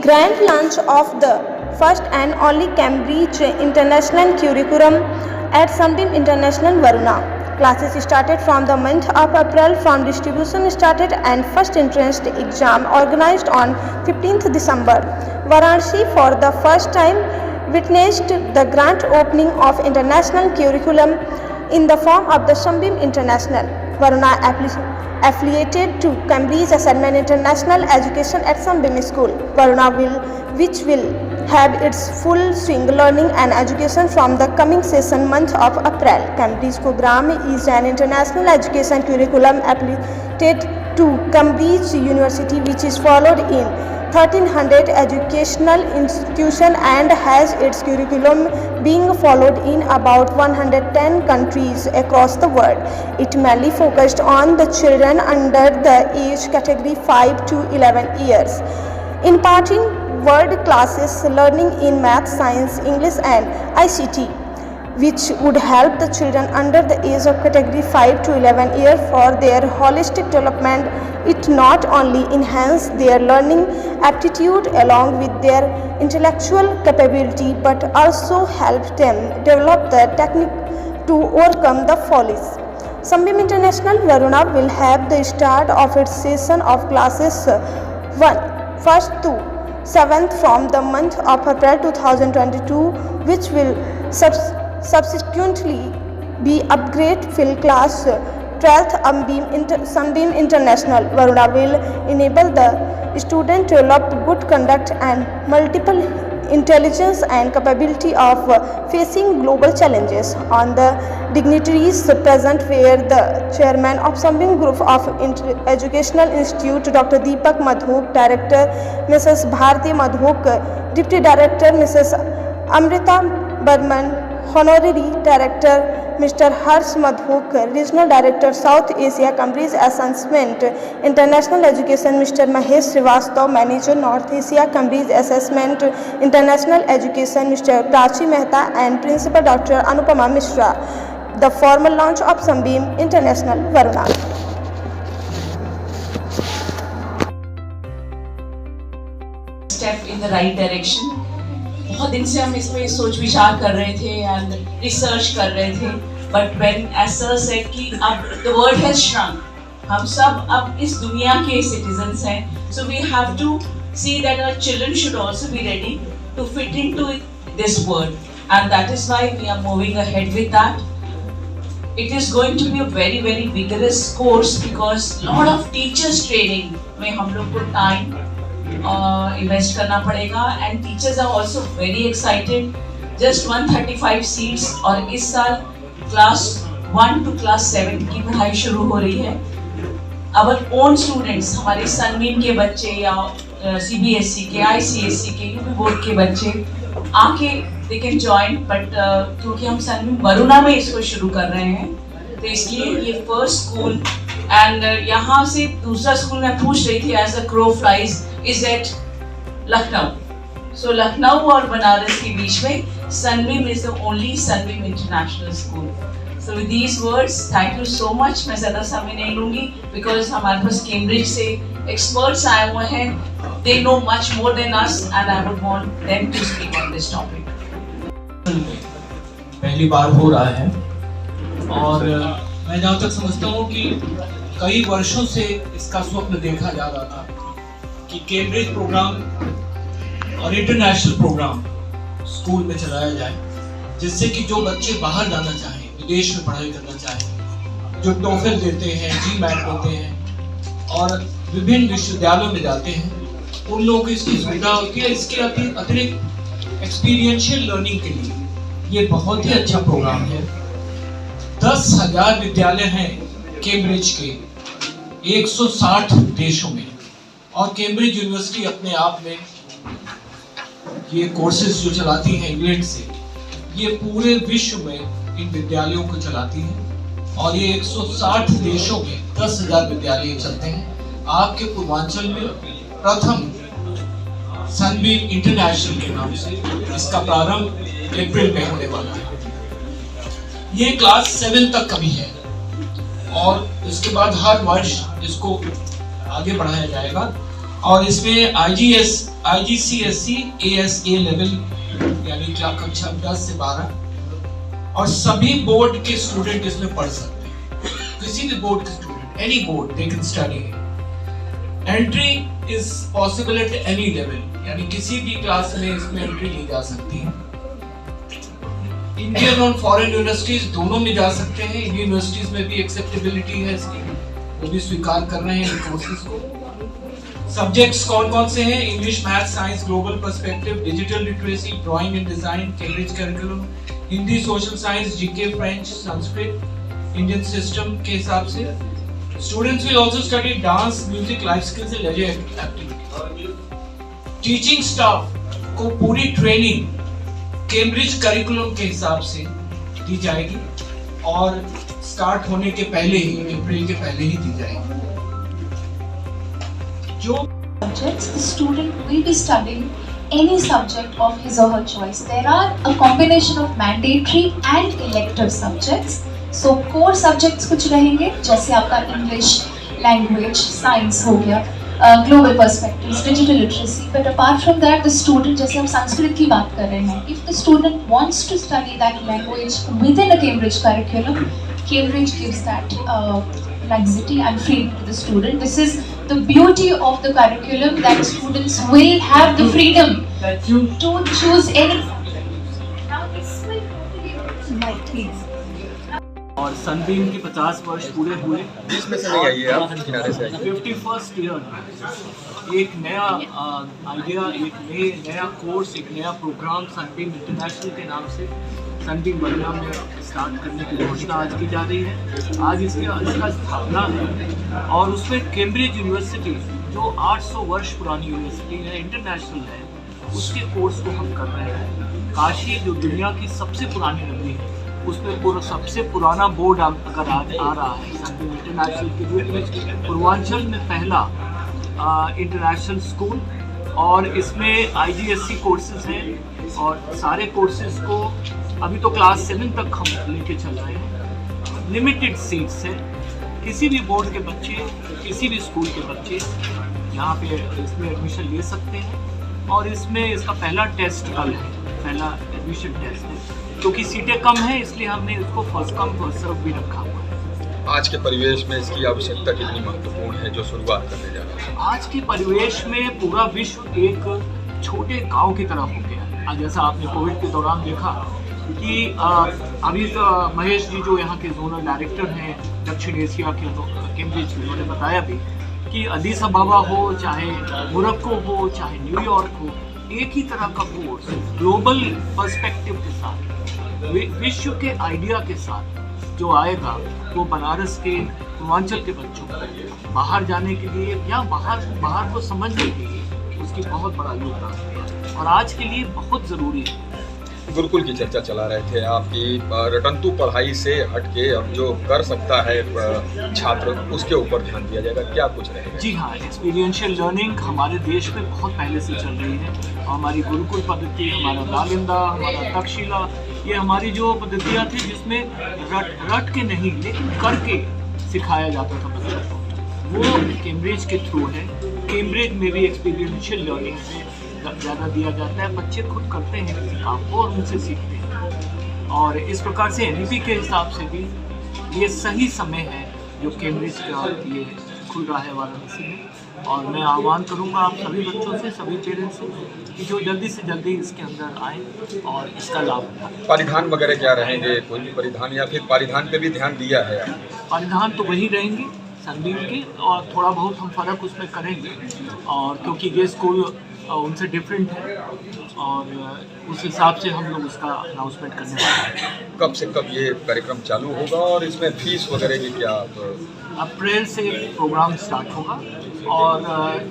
Grand launch of the first and only Cambridge International Curriculum at Sunbeam International, Varuna. Classes started from the month of April. From distribution started and first entrance exam organized on 15th December. Varanasi for the first time witnessed the grand opening of international curriculum in the form of the Sunbeam International. Varuna affiliated to Cambridge assignment International Education at Sunbeam School. Varuna which will have its full swing learning and education from the coming session month of April. Cambridge program is an international education curriculum affiliated to Cambridge University, which is followed in 1300 educational institutions and has its curriculum being followed in about 110 countries across the world. It mainly focused on the children under the age category 5 to 11 years, imparting world classes learning in math, science, English and ICT, which would help the children under the age of category 5 to 11 years for their holistic development. It not only enhanced their learning aptitude along with their intellectual capability, but also helped them develop the technique to overcome the follies. Sunbeam International, Varuna will have the start of its session of classes 1st to 7th from the month of April 2022, which will subsequently be upgrade fill class 12th Sunbeam International. Varuna will enable the student to develop good conduct and multiple intelligence and capability of facing global challenges. On the dignitaries present were the chairman of Sunbeam Group of Educational Institute, Dr. Deepak Madhok, Director Mrs. Bharti Madhok, Deputy Director Mrs. Amrita Burman, Honorary Director Mr. Harsh Madhok, Regional Director South Asia Cambridge Assessment International Education Mr. Mahesh Srivastav, Manager North Asia Cambridge Assessment International Education Mr. Prachi Mehta and Principal Dr. Anupama Mishra. The formal launch of Sunbeam International, Varuna. Step in the right direction. बहुत दिन से हम इस पे सोच विचार कर रहे थे एंड रिसर्च कर रहे थे, but when as sir said कि अब द वर्ल्ड हैज श्रंक, हम सब अब इस दुनिया के सिटीजन्स हैं, so we have to see that our children should also be ready to fit into this world, and that is why we are moving ahead with that. It is going to be a very very vigorous course because lot of teachers training में हम लोग को time invest करना पड़ेगा and teachers are also very excited. Just 135 seats और इस साल class 1 to class 7 की पढ़ाई शुरू हो रही है. अवर ओन स्टूडेंट्स, हमारे सनबीम के बच्चे या CBSE के, ICSE के, UP बोर्ड के बच्चे आके दे कैन जॉइन, बट क्योंकि हम सनबीम वरुणा में इसको शुरू कर रहे हैं तो इसलिए ये फर्स्ट स्कूल एंड यहाँ से दूसरा स्कूल मैं पूछ रही थी as a crow flies is at Lucknow. So Lucknow और बनारस के बीच में Sunbeam is the only Sunbeam International School. So with these words, thank you so much. मैं ज़्यादा समय नहीं लूँगी because हमारे पास कैम्ब्रिज से experts आए हुए हैं. They know much more than us and I would want them to speak on this topic. पहली बार हो रहा है और मैं जहाँ तक समझता हूँ कि कई वर्षों से इसका स्वप्न देखा जा रहा था कि कैम्ब्रिज प्रोग्राम और इंटरनेशनल प्रोग्राम स्कूल में चलाया जाए, जिससे कि जो बच्चे बाहर जाना चाहें, विदेश में पढ़ाई करना चाहें, जो टोफेल देते हैं, GMAT देते हैं और विभिन्न विश्वविद्यालयों में जाते हैं, उन लोगों को इसकी सुविधा होती है. इसके अतिरिक्त एक्सपीरियंशियल लर्निंग के लिए ये बहुत ही अच्छा प्रोग्राम है. 10,000 विद्यालय हैं कैम्ब्रिज के 160 देशों में और कैम्ब्रिज यूनिवर्सिटी अपने आप में ये कोर्सेज जो चलाती है इंग्लैंड से, ये पूरे विश्व में इन विद्यालयों को चलाती है और ये 160 देशों में 10,000 विद्यालय चलते हैं. आपके पूर्वांचल में प्रथम सनबीम इंटरनेशनल के नाम से इसका प्रारंभ अप्रैल में होने वाला है. ये क्लास 7 तक कभी है और इसके बाद हर वर्ष इसको आगे बढ़ाया जाएगा और इसमें IGCSE ASA लेवल यानी कक्षा 10 से 12 और सभी बोर्ड के स्टूडेंट इसमें पढ़ सकते हैं। किसी भी बोर्ड के student, any board they can study. Entry is possible at any level, यानी किसी भी क्लास में इसमें एंट्री ली जा सकती है। इंडियन और फॉरेन यूनिवर्सिटीज दोनों में जा सकते हैं। इंडियन यूनिवर्सिटीज में भी एक्सेप्टेबिलिटी है इसकी, वो भी स्वीकार कर रहे हैं इन कोर्सेज को। सब्जेक्ट्स कौन कौन से हैं? English, math, science, global perspective, digital literacy, drawing and design, Cambridge curriculum, Hindi, social science, GK, French, Sanskrit, Indian system के हिसाब से। Students will also study dance, music, life skills and leisure activity. Teaching staff को पूरी training Cambridge curriculum के हिसाब से दी जाएगी और स्टार्ट होने के पहले ही, अप्रैल के पहले ही दी जाएगी। जो subjects, the student will be studying any subject of his or her choice. There are a combination of mandatory and elective subjects. So core subjects कुछ रहेंगे जैसे आपका English, language, science हो गया, global perspectives, digital literacy. But apart from that, the student, जैसे हम संस्कृत की बात कर रहे हैं, if the student wants to study that language within a Cambridge curriculum, Cambridge gives that laxity and freedom to the student. This is the beauty of the curriculum, that students will have the freedom to choose any subject. Now this will totally और Sunbeam की 50 वर्ष पूरे हुए। इसमें से नहीं आइए आप, किनारे से आइए। 51st ईयर एक नया आइडिया, एक नया कोर्स, एक नया प्रोग्राम सनबीम इंटरनेशनल के नाम से सनबीम वरुणा में स्टार्ट करने की घोषणा आज की जा रही है। आज इसका स्थापना है और उसमें कैम्ब्रिज यूनिवर्सिटी जो 800 वर्ष पुरानी यूनिवर्सिटी है, इंटरनेशनल है, उसके कोर्स को हम कर रहे हैं। काशी जो दुनिया की सबसे पुरानी नगरी है, उसमें पूरा सबसे पुराना बोर्ड अगर आ रहा है सनबीम इंटरनेशनल के रूप में, पूर्वांचल में पहला इंटरनेशनल स्कूल, और इसमें IGSE कोर्सेज हैं और सारे कोर्सेज को अभी तो क्लास 7 तक हम लेके चल रहे हैं। लिमिटेड सीट्स है, किसी भी बोर्ड के बच्चे, किसी भी स्कूल के बच्चे यहाँ पे इसमें एडमिशन ले सकते हैं। और इसमें इसका पहला टेस्ट कल है, पहला एडमिशन टेस्ट है। क्योंकि सीटें कम हैं इसलिए हमने इसको फर्स्ट कम फर्स्ट सर्व भी रखा हुआ है। आज के परिवेश में इसकी आवश्यकता कितनी महत्वपूर्ण है जो शुरुआत करने जा रहे हैं? आज के परिवेश में पूरा विश्व एक छोटे गांव की तरह हो गया है। आज जैसा आपने कोविड के दौरान देखा कि अभी महेश जी जो यहाँ के जोनल डायरेक्टर हैं दक्षिण एशिया के कैम्ब्रिज, उन्होंने बताया भी कि अदीस अबाबा हो, चाहे मोरक्को हो, चाहे न्यूयॉर्क हो, एक ही तरह का कोर्स ग्लोबल पर्सपेक्टिव के साथ, विश्व के आइडिया के साथ जो आएगा वो बनारस के पूर्वांचल के बच्चों को बाहर जाने के लिए या बाहर को समझने के लिए उसकी बहुत बड़ा योगदान है और आज के लिए बहुत ज़रूरी है। गुरुकुल की चर्चा चला रहे थे आपकी, रटंतु पढ़ाई से हटके अब जो कर सकता है छात्र उसके ऊपर ध्यान दिया जाएगा, क्या कुछ रहेगा? जी हाँ, एक्सपीरियंशियल लर्निंग हमारे देश में बहुत पहले से चल रही है। हमारी गुरुकुल पद्धति, हमारा नालंदा, हमारा तक्षशिला, ये हमारी जो पद्धतियाँ थी जिसमें रट के नहीं लेकिन करके सिखाया जाता था बच्चों को, वो कैम्ब्रिज के थ्रू है। कैम्ब्रिज में भी एक्सपीरियंशियल लर्निंग में ज़्यादा दिया जाता है, बच्चे खुद करते हैं किसी काम को और उनसे सीखते हैं। और इस प्रकार से NEP के हिसाब से भी ये सही समय है जो कैम्ब्रिज का ये खुल रहा है वाराणसी में। और मैं आह्वान करूंगा आप सभी बच्चों से, सभी पेरेंट्स से कि जो जल्दी से जल्दी इसके अंदर आए और इसका लाभ उठाएं। परिधान वगैरह क्या रहेंगे? कोई भी परिधान या फिर परिधान पे भी ध्यान दिया है? परिधान तो वही रहेंगे सनबीम के, और थोड़ा बहुत हम फ़र्क उसमें करेंगे और क्योंकि ये स्कूल उनसे डिफरेंट है और उस हिसाब से हम लोग उसका अनाउंसमेंट करने वाले हैं। कब से कब ये कार्यक्रम चालू होगा और इसमें फीस वगैरह की क्या? अप्रैल से प्रोग्राम स्टार्ट होगा और